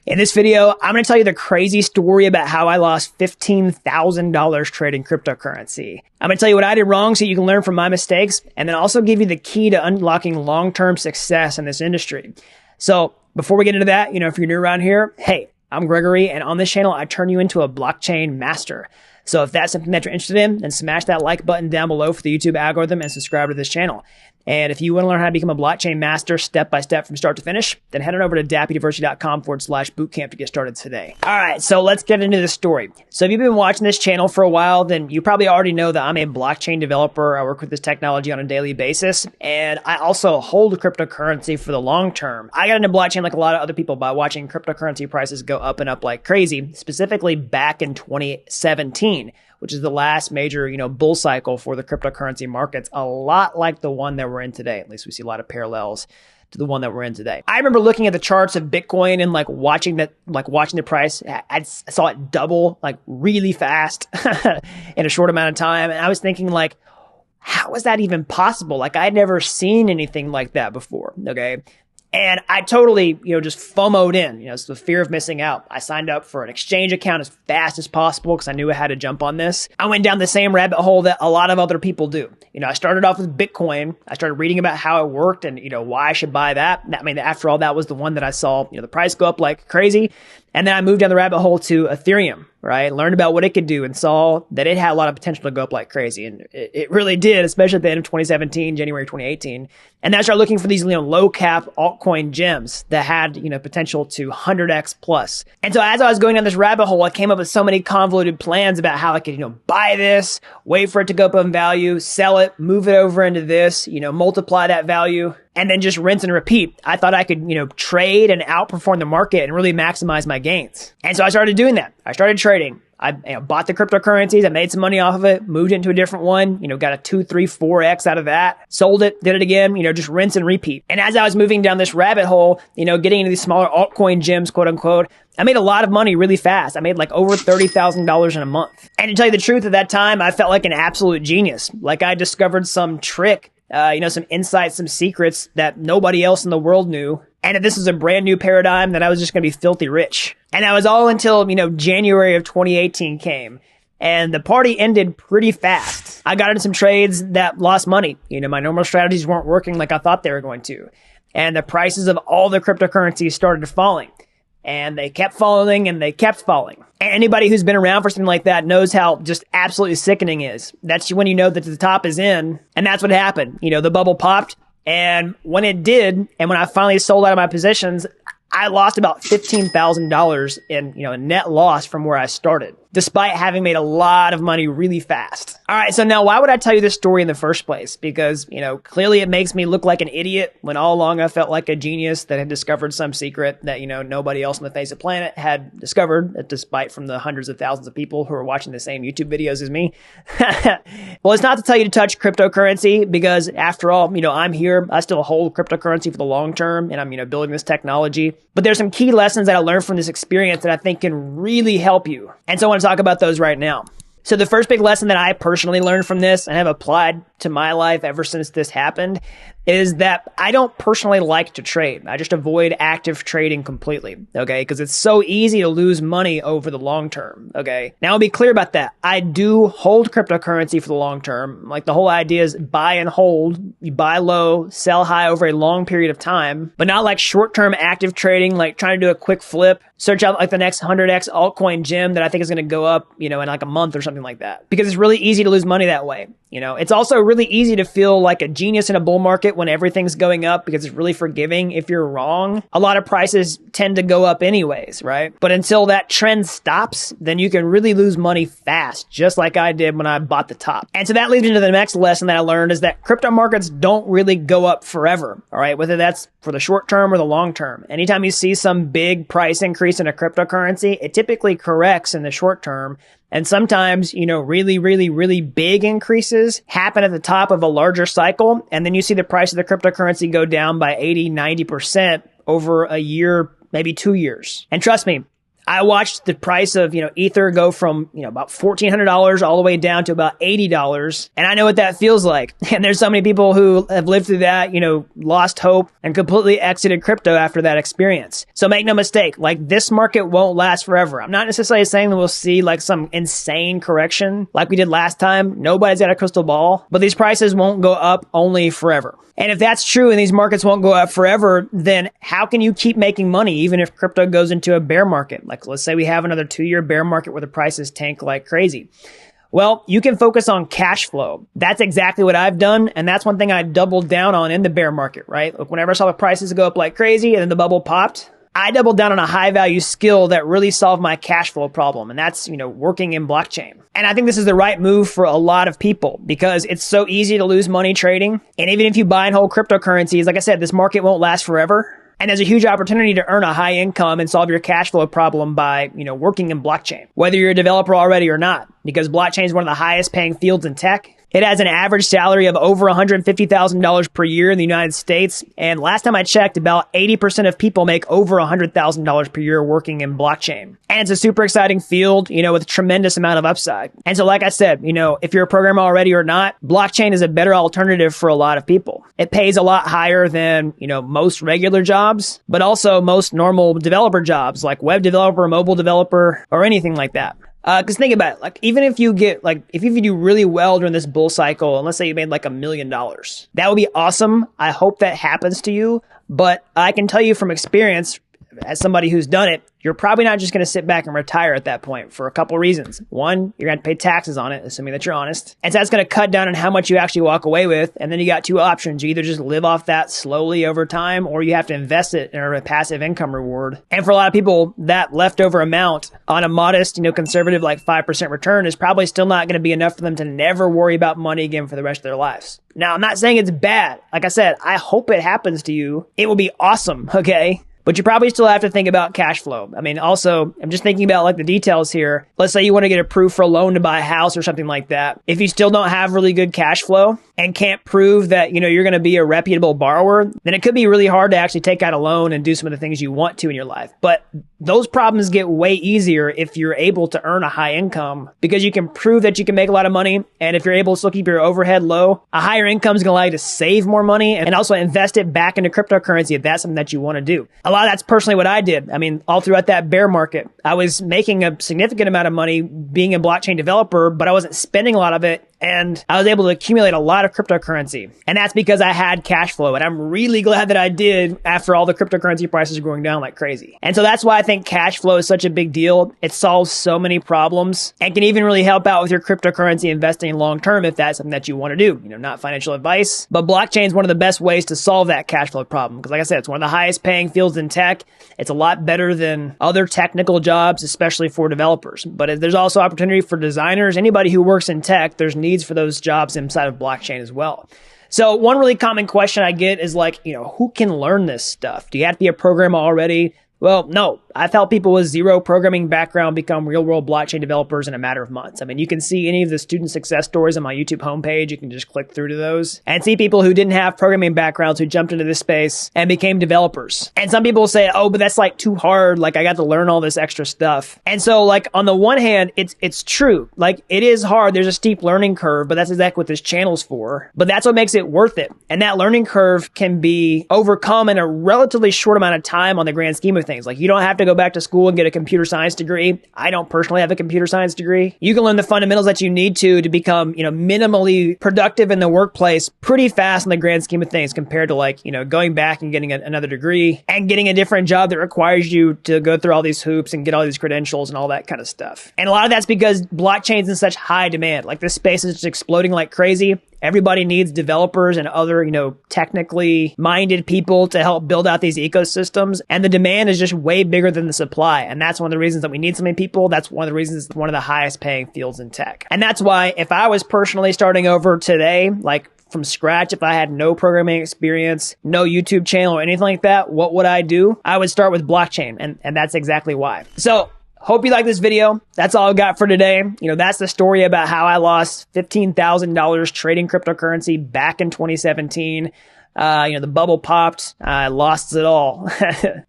In this video, I'm going to tell you the crazy story about how I lost $15,000 trading cryptocurrency. I'm going to tell you what I did wrong so you can learn from my mistakes, and then also give you the key to unlocking long-term success in this industry. So before we get into that, if you're new around here, hey, I'm Gregory, and on this channel, I turn you into a blockchain master. So if that's something that you're interested in, then smash that like button down below for the YouTube algorithm and subscribe to this channel. And if you want to learn how to become a blockchain master step-by-step from start to finish, then head on over to dappuniversity.com/bootcamp to get started today. All right, so let's get into the story. So if you've been watching this channel for a while, then you probably already know that I'm a blockchain developer. I work with this technology on a daily basis, and I also hold cryptocurrency for the long term. I got into blockchain like a lot of other people by watching cryptocurrency prices go up and up like crazy, specifically back in 2017. Which is the last major, bull cycle for the cryptocurrency markets, a lot like the one that we're in today. At least we see a lot of parallels to the one that we're in today. I remember looking at the charts of Bitcoin and watching the price. I saw it double really fast in a short amount of time. And I was thinking how is that even possible? I'd never seen anything like that before. Okay. And I totally, just FOMO'd in, it's the fear of missing out. I signed up for an exchange account as fast as possible because I knew I had to jump on this. I went down the same rabbit hole that a lot of other people do. I started off with Bitcoin. I started reading about how it worked and, why I should buy that. I mean, after all, that was the one that I saw, the price go up like crazy. And then I moved down the rabbit hole to Ethereum, right? Learned about what it could do and saw that it had a lot of potential to go up like crazy. And it really did, especially at the end of 2017, January 2018. And then I started looking for these, low cap altcoin gems that had, potential to 100x plus. And so as I was going down this rabbit hole, I came up with so many convoluted plans about how I could, buy this, wait for it to go up in value, sell it, move it over into this, multiply that value, and then just rinse and repeat. I thought I could, trade and outperform the market and really maximize my gains. And so I started doing that. I started trading. I bought the cryptocurrencies. I made some money off of it, moved into a different one, got a 2, 3, 4x out of that, sold it, did it again, just rinse and repeat. And as I was moving down this rabbit hole, getting into these smaller altcoin gems, quote unquote, I made a lot of money really fast. I made over $30,000 in a month. And to tell you the truth, at that time, I felt like an absolute genius. I discovered some trick, some insights, some secrets that nobody else in the world knew. And that this was a brand new paradigm that I was just going to be filthy rich. And that was all until, January of 2018 came. And the party ended pretty fast. I got into some trades that lost money. My normal strategies weren't working like I thought they were going to. And the prices of all the cryptocurrencies started falling. And they kept falling and they kept falling. And anybody who's been around for something like that knows how just absolutely sickening it is. That's when you know that the top is in. And that's what happened. The bubble popped. And when it did, and when I finally sold out of my positions, I lost about $15,000 in, a net loss from where I started, despite having made a lot of money really fast. All right, so now why would I tell you this story in the first place? Because, clearly it makes me look like an idiot when all along I felt like a genius that had discovered some secret that, nobody else on the face of the planet had discovered, despite from the hundreds of thousands of people who are watching the same YouTube videos as me. Well, it's not to tell you to touch cryptocurrency because after all, I'm here. I still hold cryptocurrency for the long term and I'm, building this technology. But there's some key lessons that I learned from this experience that I think can really help you. And so I want to talk about those right now. So the first big lesson that I personally learned from this and have applied to my life ever since this happened is that I don't personally like to trade. I just avoid active trading completely, okay? Because it's so easy to lose money over the long term, okay? Now I'll be clear about that. I do hold cryptocurrency for the long term. The whole idea is buy and hold. You buy low, sell high over a long period of time, but not short-term active trading, trying to do a quick flip, search out the next 100x altcoin gem that I think is going to go up, in a month or something like that. Because it's really easy to lose money that way. It's also really easy to feel like a genius in a bull market when everything's going up because it's really forgiving if you're wrong. A lot of prices tend to go up anyways, right? But until that trend stops, then you can really lose money fast, just like I did when I bought the top. And so that leads into the next lesson that I learned is that crypto markets don't really go up forever, all right? Whether that's for the short term or the long term. Anytime you see some big price increase in a cryptocurrency, it typically corrects in the short term. And sometimes, really, really, really big increases happen at the top of a larger cycle. And then you see the price of the cryptocurrency go down by 80, 90% over a year, maybe 2 years. And trust me, I watched the price of, Ether go from, about $1,400 all the way down to about $80. And I know what that feels like. And there's so many people who have lived through that, lost hope and completely exited crypto after that experience. So make no mistake, like this market won't last forever. I'm not necessarily saying that we'll see like some insane correction like we did last time. Nobody's got a crystal ball, but these prices won't go up only forever. And if that's true and these markets won't go up forever, then how can you keep making money even if crypto goes into a bear market? Like let's say we have another 2-year bear market where the prices tank like crazy. Well, you can focus on cash flow. That's exactly what I've done. And that's one thing I doubled down on in the bear market, right? Look, whenever I saw the prices go up like crazy and then the bubble popped, I doubled down on a high value skill that really solved my cash flow problem. And that's, working in blockchain. And I think this is the right move for a lot of people because it's so easy to lose money trading. And even if you buy and hold cryptocurrencies, like I said, this market won't last forever. And there's a huge opportunity to earn a high income and solve your cash flow problem by, working in blockchain, whether you're a developer already or not, because blockchain is one of the highest paying fields in tech. It has an average salary of over $150,000 per year in the United States. And last time I checked, about 80% of people make over $100,000 per year working in blockchain. And it's a super exciting field, with a tremendous amount of upside. And so like I said, if you're a programmer already or not, blockchain is a better alternative for a lot of people. It pays a lot higher than, most regular jobs, but also most normal developer jobs like web developer, mobile developer, or anything like that. Cause think about it, like even if you get if you do really well during this bull cycle, and let's say you made like $1 million, that would be awesome. I hope that happens to you, but I can tell you from experience, as somebody who's done it, you're probably not just going to sit back and retire at that point for a couple of reasons. One, you're going to pay taxes on it, assuming that you're honest. And so that's going to cut down on how much you actually walk away with. And then you got two options. You either just live off that slowly over time, or you have to invest it in a passive income reward. And for a lot of people, that leftover amount on a modest, conservative like 5% return is probably still not going to be enough for them to never worry about money again for the rest of their lives. Now, I'm not saying it's bad. Like I said, I hope it happens to you. It will be awesome, okay? But you probably still have to think about cash flow. I mean, also, I'm just thinking about like the details here. Let's say you want to get approved for a loan to buy a house or something like that. If you still don't have really good cash flow and can't prove that, you're going to be a reputable borrower, then it could be really hard to actually take out a loan and do some of the things you want to in your life. But those problems get way easier if you're able to earn a high income because you can prove that you can make a lot of money. And if you're able to still keep your overhead low, a higher income is going to allow you to save more money and also invest it back into cryptocurrency if that's something that you want to do. A lot of that's personally what I did. I mean, all throughout that bear market, I was making a significant amount of money being a blockchain developer, but I wasn't spending a lot of it. And I was able to accumulate a lot of cryptocurrency. And that's because I had cash flow. And I'm really glad that I did after all the cryptocurrency prices are going down like crazy. And so that's why I think cash flow is such a big deal. It solves so many problems and can even really help out with your cryptocurrency investing long term if that's something that you want to do. Not financial advice, but blockchain is one of the best ways to solve that cash flow problem. Because like I said, it's one of the highest paying fields in tech. It's a lot better than other technical jobs, especially for developers. But there's also opportunity for designers. Anybody who works in tech, there's needs for those jobs inside of blockchain as well. So one really common question I get is like, who can learn this stuff? Do you have to be a programmer already? Well, no. I've helped people with zero programming background become real-world blockchain developers in a matter of months. I mean, you can see any of the student success stories on my YouTube homepage. You can just click through to those and see people who didn't have programming backgrounds who jumped into this space and became developers. And some people say, oh, but that's like too hard. Like I got to learn all this extra stuff. And so like on the one hand, it's true. Like it is hard. There's a steep learning curve, but that's exactly what this channel's for. But that's what makes it worth it. And that learning curve can be overcome in a relatively short amount of time on the grand scheme of things. Like you don't have to go back to school and get a computer science degree. I don't personally have a computer science degree. You can learn the fundamentals that you need to become, minimally productive in the workplace pretty fast in the grand scheme of things compared to like, going back and getting another degree and getting a different job that requires you to go through all these hoops and get all these credentials and all that kind of stuff. And a lot of that's because blockchain's in such high demand. Like this space is just exploding like crazy. Everybody needs developers and other, technically minded people to help build out these ecosystems. And the demand is just way bigger than the supply. And that's one of the reasons that we need so many people. That's one of the reasons it's one of the highest paying fields in tech. And that's why if I was personally starting over today, like from scratch, if I had no programming experience, no YouTube channel or anything like that, what would I do? I would start with blockchain. And that's exactly why. So hope you like this video. That's all I've got for today. That's the story about how I lost $15,000 trading cryptocurrency back in 2017. The bubble popped. I lost it all.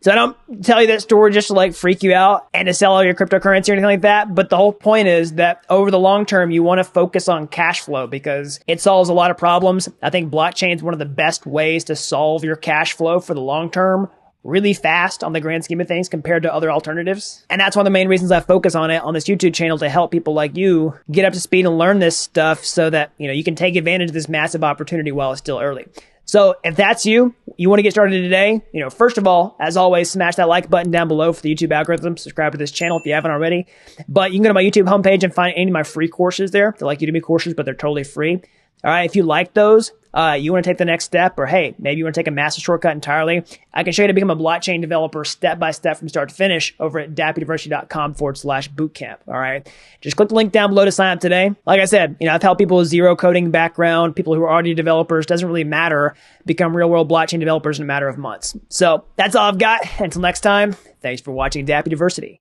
So I don't tell you that story just to like freak you out and to sell all your cryptocurrency or anything like that. But the whole point is that over the long term, you want to focus on cash flow because it solves a lot of problems. I think blockchain is one of the best ways to solve your cash flow for the long term really fast on the grand scheme of things compared to other alternatives. And that's one of the main reasons I focus on it on this YouTube channel, to help people like you get up to speed and learn this stuff so that, you can take advantage of this massive opportunity while it's still early. So if that's you want to get started today, first of all, as always, smash that like button down below for the YouTube algorithm. Subscribe to this channel if you haven't already. But you can go to my YouTube homepage and find any of my free courses there. They're like Udemy courses, but they're totally free. All right, if you like those, you want to take the next step, or hey, maybe you want to take a master shortcut entirely, I can show you how to become a blockchain developer step-by-step from start to finish over at dappuniversity.com/bootcamp. All right, just click the link down below to sign up today. Like I said, I've helped people with zero coding background, people who are already developers, doesn't really matter, become real-world blockchain developers in a matter of months. So that's all I've got. Until next time, thanks for watching Dapp University.